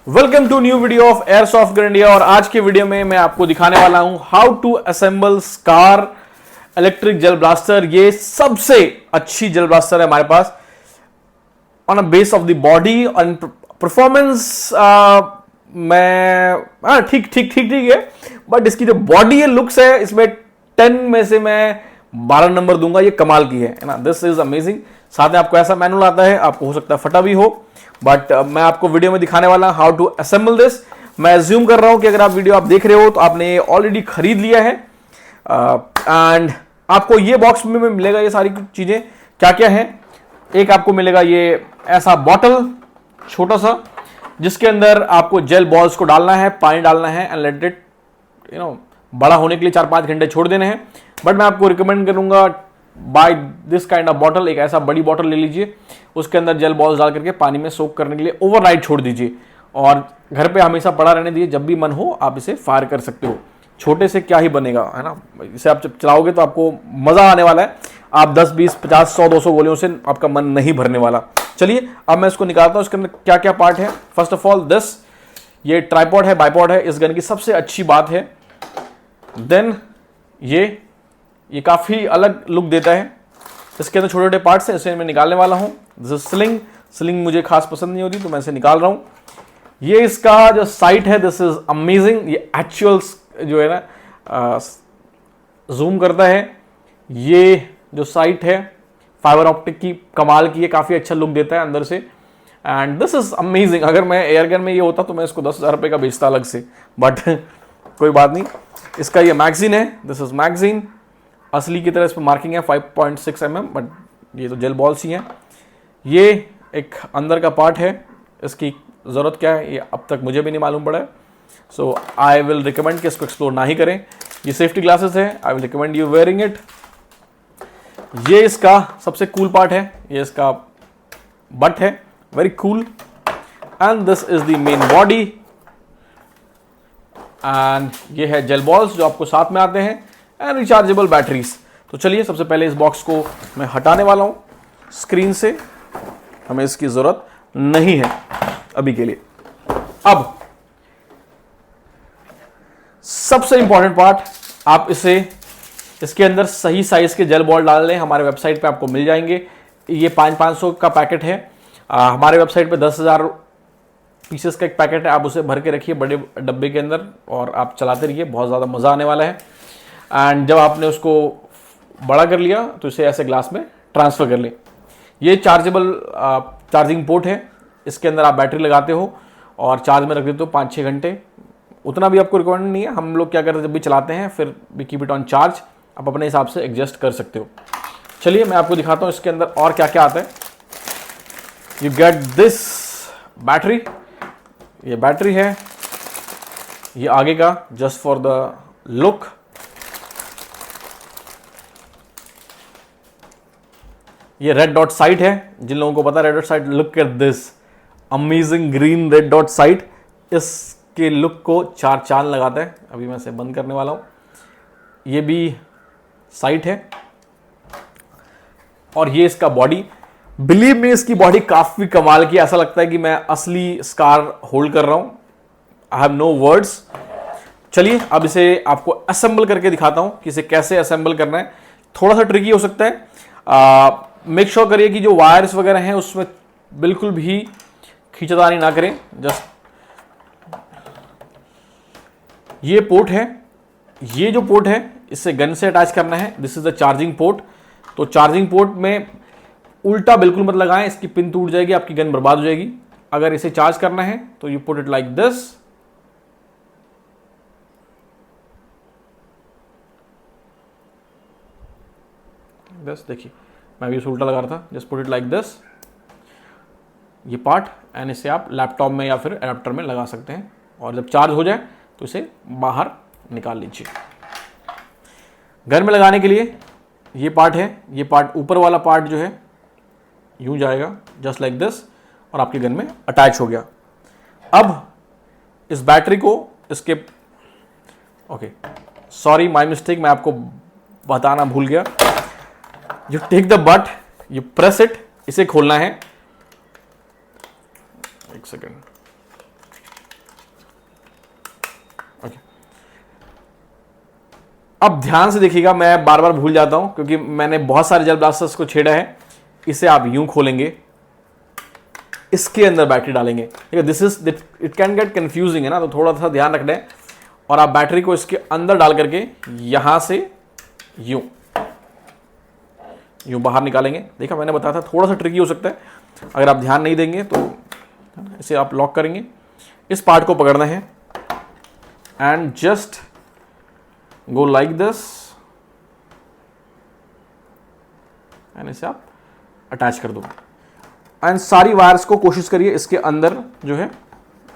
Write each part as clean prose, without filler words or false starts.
Welcome to new video of airsoft gun India. और आज के वीडियो में मैं आपको दिखाने वाला हूं how to assemble SCAR electric gel blaster. ये सबसे अच्छी जेल ब्लास्टर है हमारे पास on a base of the body और परफॉर्मेंस। मैं ठीक ठीक ठीक ठीक है, बट इसकी जो बॉडी है, लुक्स है, इसमें 10 में से मैं 12 नंबर दूंगा। ये कमाल की है ना, दिस इज अमेजिंग। साथ में आपको ऐसा मैनुअल आता है, आपको हो सकता है फटा भी हो, बट मैं आपको वीडियो में दिखाने वाला हाउ टू असेंबल दिस। मैं अज्यूम कर रहा हूं कि अगर आप वीडियो देख रहे हो तो आपने ऑलरेडी खरीद लिया है, एंड आपको ये बॉक्स में मिलेगा ये सारी चीजें क्या क्या है। एक आपको मिलेगा ये ऐसा बॉटल छोटा सा, जिसके अंदर आपको जेल बॉल्स को डालना है, पानी डालना है एंड लेट इट बड़ा होने के लिए 4-5 घंटे छोड़ देने हैं। बट मैं आपको रिकमेंड करूंगा buy this kind of bottle. एक ऐसा बड़ी बॉटल ले लीजिए, उसके अंदर जेल बॉल्स डाल करके पानी में सोक करने के लिए ओवरनाइट छोड़ दीजिए और घर पे हमेशा पड़ा रहने दीजिए। जब भी मन हो आप इसे फायर कर सकते हो। छोटे से क्या ही बनेगा, है ना। इसे आप जब चलाओगे तो आपको मजा आने वाला है। आप 10, 20, 50, 100, 200 गोलियों से आपका मन नहीं भरने वाला। चलिए अब मैं इसको निकालता हूं। इसके अंदर क्या क्या पार्ट है। फर्स्ट ऑफ ऑल दिस, ये ट्राइपॉड है, बाइपॉड है इस गन की सबसे अच्छी बात है। देन ये काफी अलग लुक देता है। इसके अंदर छोटे छोटे पार्ट्स हैं, इसे मैं निकालने वाला हूं। दिस इज स्लिंग मुझे खास पसंद नहीं होती तो मैं इसे निकाल रहा हूं। ये इसका जो साइट है, दिस इज अमेजिंग। ये एक्चुअल जो है ना जूम करता है। ये जो साइट है फाइबर ऑप्टिक की, कमाल की है, काफी अच्छा लुक देता है अंदर से। And this is amazing. अगर मैं एयरगन में ये होता तो मैं इसको 10,000 रुपए का बेचता अलग से, बट कोई बात नहीं। इसका ये मैगजीन है, दिस इज मैगजीन। असली की तरह इस पर मार्किंग है 5.6 mm, बट ये तो जेल बॉल्स ही हैं। ये एक अंदर का पार्ट है, इसकी ज़रूरत क्या है ये अब तक मुझे भी नहीं मालूम पड़ा है। सो आई विल रिकमेंड कि इसको एक्सप्लोर ना ही करें। ये सेफ्टी ग्लासेस है, I will recommend you wearing it. ये इसका सबसे कूल पार्ट है, ये इसका बट है, very cool. And this is the main body, and ये है जेल बॉल्स जो आपको साथ में आते हैं, एंड रिचार्जेबल बैटरीज। तो चलिए सबसे पहले इस बॉक्स को मैं हटाने वाला हूं स्क्रीन से, हमें इसकी जरूरत नहीं है अभी के लिए। अब सबसे इंपॉर्टेंट पार्ट, आप इसके अंदर सही साइज के जेल बॉल डाल लें। हमारे वेबसाइट पे आपको मिल जाएंगे। ये 500 का पैकेट है। हमारे वेबसाइट पे 10,000 पीसेस का एक पैकेट है। आप उसे भर के रखिए बड़े डब्बे के अंदर और आप चलाते रहिए, बहुत ज़्यादा मज़ा आने वाला है। एंड जब आपने उसको बड़ा कर लिया तो इसे ऐसे ग्लास में ट्रांसफ़र कर लें। ये चार्जेबल चार्जिंग पोर्ट है। इसके अंदर आप बैटरी लगाते हो और चार्ज में रख देते हो 5-6 घंटे। उतना भी आपको रिक्वायरमेंट नहीं है। हम लोग क्या करते हैं, जब भी चलाते हैं फिर भी कीप इट ऑन चार्ज। आप अपने हिसाब से एडजस्ट कर सकते हो। चलिए मैं आपको दिखाता हूँ इसके अंदर और क्या क्या आता है। यू गेट दिस बैटरी, ये बैटरी है। ये आगे का जस्ट फॉर द लुक। ये रेड डॉट साइट है, जिन लोगों को पता है red dot site, look at this amazing green red dot site. इसके लुक को 4 चांद लगाता है। अभी मैं इसे बंद करने वाला हूं। ये भी साइट है और ये इसका बॉडी। बिलीव मी, इसकी बॉडी काफी कमाल की। ऐसा लगता है कि मैं असली स्कार होल्ड कर रहा हूं। I have no words. चलिए अब इसे आपको असेंबल करके दिखाता हूं कि इसे कैसे असेंबल करना है। थोड़ा सा ट्रिकी हो सकता है। मेक श्योर करिए कि जो वायर्स वगैरह हैं उसमें बिल्कुल भी खींचतानी ना करें। जस्ट ये पोर्ट है, ये जो पोर्ट है इससे गन से अटैच करना है। This is the charging port. तो चार्जिंग पोर्ट में उल्टा बिल्कुल मत लगाएं, इसकी पिन टूट जाएगी, आपकी गन बर्बाद हो जाएगी। अगर इसे चार्ज करना है तो you put it like this. देखिए मैं भी इसे उल्टा लगा रहा था। Just put it like this, ये पार्ट, एंड इसे आप लैपटॉप में या फिर एडाप्टर में लगा सकते हैं। और जब चार्ज हो जाए तो इसे बाहर निकाल लीजिए। घर में लगाने के लिए ये पार्ट है। ये पार्ट ऊपर वाला पार्ट जो है यूं जाएगा जस्ट लाइक दिस और आपके गन में अटैच हो गया। अब इस बैटरी को इसके सॉरी माय मिस्टेक, मैं आपको बताना भूल गया। You take the butt, you press it, इसे खोलना है। एक सेकेंड, अब ध्यान से देखिएगा, मैं बार बार भूल जाता हूं क्योंकि मैंने बहुत सारे जेल ब्लास्टर्स को छेड़ा है। इसे आप यूं खोलेंगे, इसके अंदर बैटरी डालेंगे, ठीक है। This is it can get confusing है ना, तो थोड़ा सा ध्यान रखना है। और आप बैटरी को इसके अंदर डाल करके यहां से यूं यूं बाहर निकालेंगे। देखा, मैंने बताया था थोड़ा सा ट्रिकी हो सकता है, अगर आप ध्यान नहीं देंगे तो। इसे आप लॉक करेंगे, इस पार्ट को पकड़ना है and just go like this and इसे आप अटैच कर दो। एंड सारी वायर्स को कोशिश करिए इसके अंदर जो है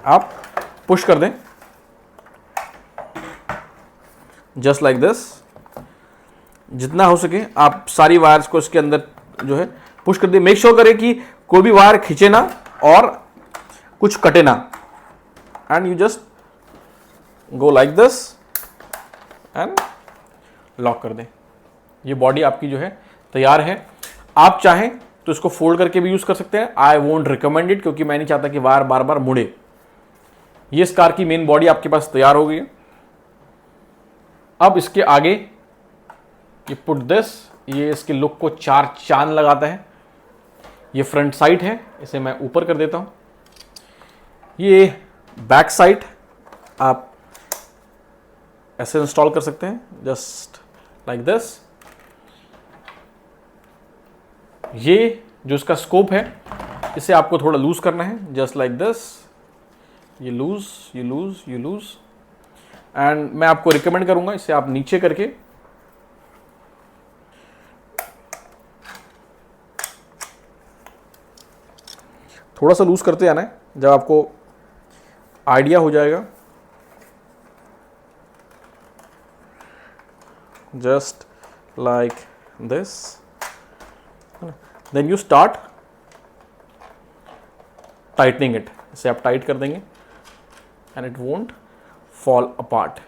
आप पुश कर दें, जस्ट लाइक दिस। जितना हो सके आप सारी वायर्स को इसके अंदर जो है पुश कर दें। मेक श्योर करें कि कोई भी वायर खींचे ना और कुछ कटे ना। And you just go like this and lock कर दें। ये बॉडी आपकी जो है तैयार है। आप चाहें तो इसको फोल्ड करके भी यूज कर सकते हैं। आई वोंट रिकमेंड इट, क्योंकि मैं नहीं चाहता कि वायर बार बार मुड़े। ये इस कार की मेन बॉडी आपके पास तैयार हो गई है। अब इसके आगे ये पुट दिस, ये इसके लुक को चार चांद लगाता है। ये फ्रंट साइड है, इसे मैं ऊपर कर देता हूं। ये बैक साइड आप ऐसे इंस्टॉल कर सकते हैं, जस्ट लाइक दिस। ये जो इसका स्कोप है, इसे आपको थोड़ा लूज करना है, जस्ट लाइक दिस। ये लूज, ये लूज, ये लूज। एंड मैं आपको रिकमेंड करूंगा इसे आप नीचे करके थोड़ा सा लूज करते जाना है। जब आपको आइडिया हो जाएगा, just like this, then you start tightening it. इसे आप टाइट कर देंगे and it won't fall apart.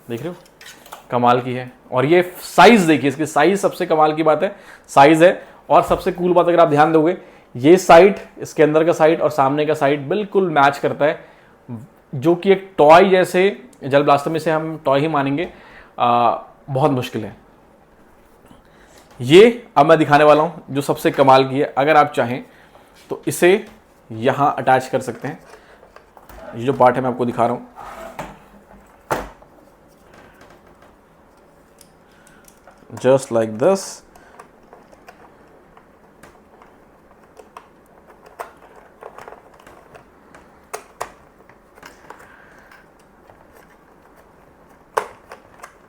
देख रहे हो, कमाल की है। और ये साइज देखिए, इसकी साइज सबसे कमाल की बात है, साइज है। और सबसे कूल बात अगर आप ध्यान दोगे, ये साइड, इसके अंदर का साइड और सामने का साइड बिल्कुल मैच करता है, जो कि एक टॉय जैसे, जेल ब्लास्टर में से हम टॉय ही मानेंगे, बहुत मुश्किल है। ये अब मैं दिखाने वाला हूं जो सबसे कमाल की है। अगर आप चाहें तो इसे यहां अटैच कर सकते हैं। ये जो पार्ट है मैं आपको दिखा रहा हूं, just like this.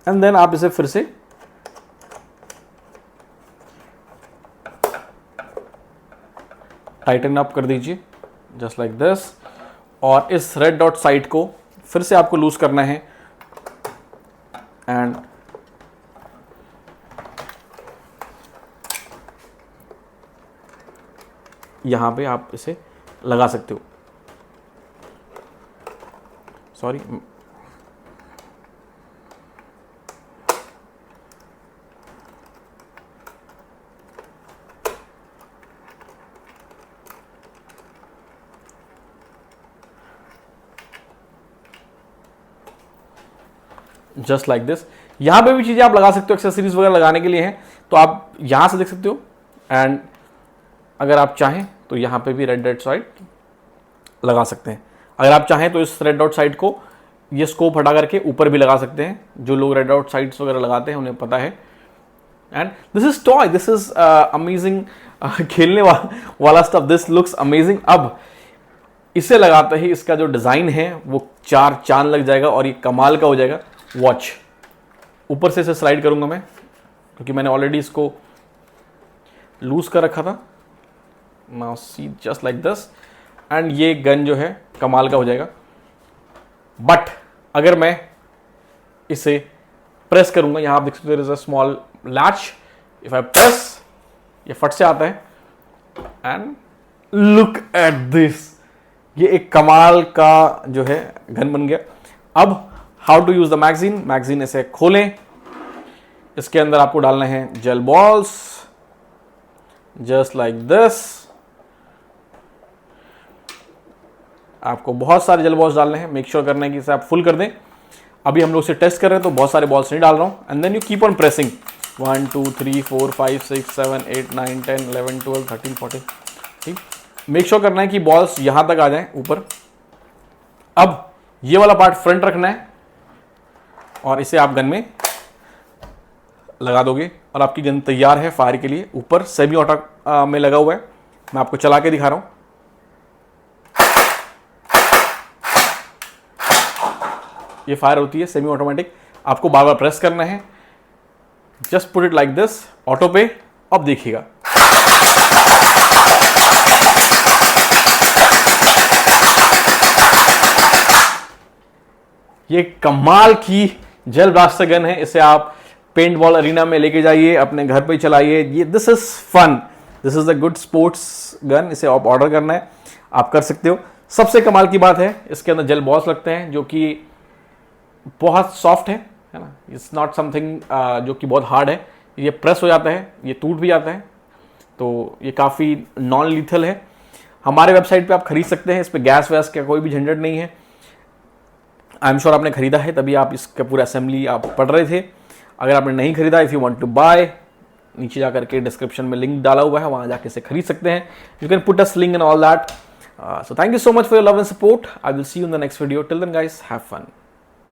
And then आप इसे फिर से टाइटन अप कर दीजिए, जस्ट लाइक दिस। और इस रेड डॉट साइड को फिर से आपको लूज करना है एंड यहां पे आप इसे लगा सकते हो। Sorry, just like this. यहां पे भी चीजें आप लगा सकते हो, एक्सेसरीज वगैरह लगाने के लिए हैं, तो आप यहां से देख सकते हो। एंड अगर आप चाहें तो यहां पे भी रेड डॉट साइड लगा सकते हैं। अगर आप चाहें तो इस रेड डॉट साइड को, ये स्कोप हटा करके ऊपर भी लगा सकते हैं। जो लोग रेड डॉट साइड्स वगैरह लगाते हैं उन्हें पता है। And this is toy, this is amazing, खेलने वाला स्टफ। This looks amazing. अब इसे लगाते ही इसका जो डिजाइन है वो चार चांद लग जाएगा और ये कमाल का हो जाएगा। वॉच ऊपर से इसे स्लाइड करूंगा मैं, क्योंकि मैंने ऑलरेडी इसको लूज कर रखा था। Now see, just like this. And ये गन जो है कमाल का हो जाएगा। बट अगर मैं इसे प्रेस करूंगा, यहां आप देख सकते हो small latch, if I press, ये फट से आता है। एंड लुक एट दिस, ये एक कमाल का जो है गन बन गया। अब how to use the magazine. Magazine इसे खोलें, इसके अंदर आपको डालना है gel balls, just like this. आपको बहुत सारे जेल बॉल्स डालने हैं, मेक श्योर करना है कि इसे आप फुल कर दें। अभी हम लोग इसे टेस्ट कर रहे हैं तो बहुत सारे बॉल्स नहीं डाल रहा हूँ। And then you keep on pressing 1 2 3 4 5 6 7 8 9 10 11 12 13 14। ठीक, मेक श्योर करना है कि बॉल्स यहां तक आ जाएं ऊपर। अब ये वाला पार्ट फ्रंट रखना है और इसे आप गन में लगा दोगे और आपकी गन तैयार है फायर के लिए। ऊपर सेमी ऑटो में लगा हुआ है, मैं आपको चला के दिखा रहा हूं। ये फायर होती है सेमी ऑटोमेटिक, आपको बार बार प्रेस करना है। Just put it like this, auto पे। अब देखिएगा, ये कमाल की जेल ब्लास्टर गन है। इसे आप पेंट बॉल अरीना में लेके जाइए, अपने घर पे चलाइए। ये this is fun, this is a good sports gun. इसे आप ऑर्डर करना है, आप कर सकते हो। सबसे कमाल की बात है, इसके अंदर जेल बॉल्स लगते हैं जो कि बहुत सॉफ्ट है ना। इट्स नॉट समथिंग जो कि बहुत हार्ड है। ये प्रेस हो जाता है, ये टूट भी जाता है, तो ये काफ़ी नॉन लीथल है। हमारे वेबसाइट पे आप खरीद सकते हैं, इस पर गैस वैस का कोई भी झंझट नहीं है। आई एम श्योर आपने खरीदा है, तभी आप इसका पूरा असेंबली आप पढ़ रहे थे। अगर आपने नहीं खरीदा, if you want to buy, नीचे जाकर के डिस्क्रिप्शन में लिंक डाला हुआ है, वहाँ जाके इसे खरीद सकते हैं। You can put us link and all that. So thank you so much for your love and support. I will see you in the next video. Till then guys, have fun.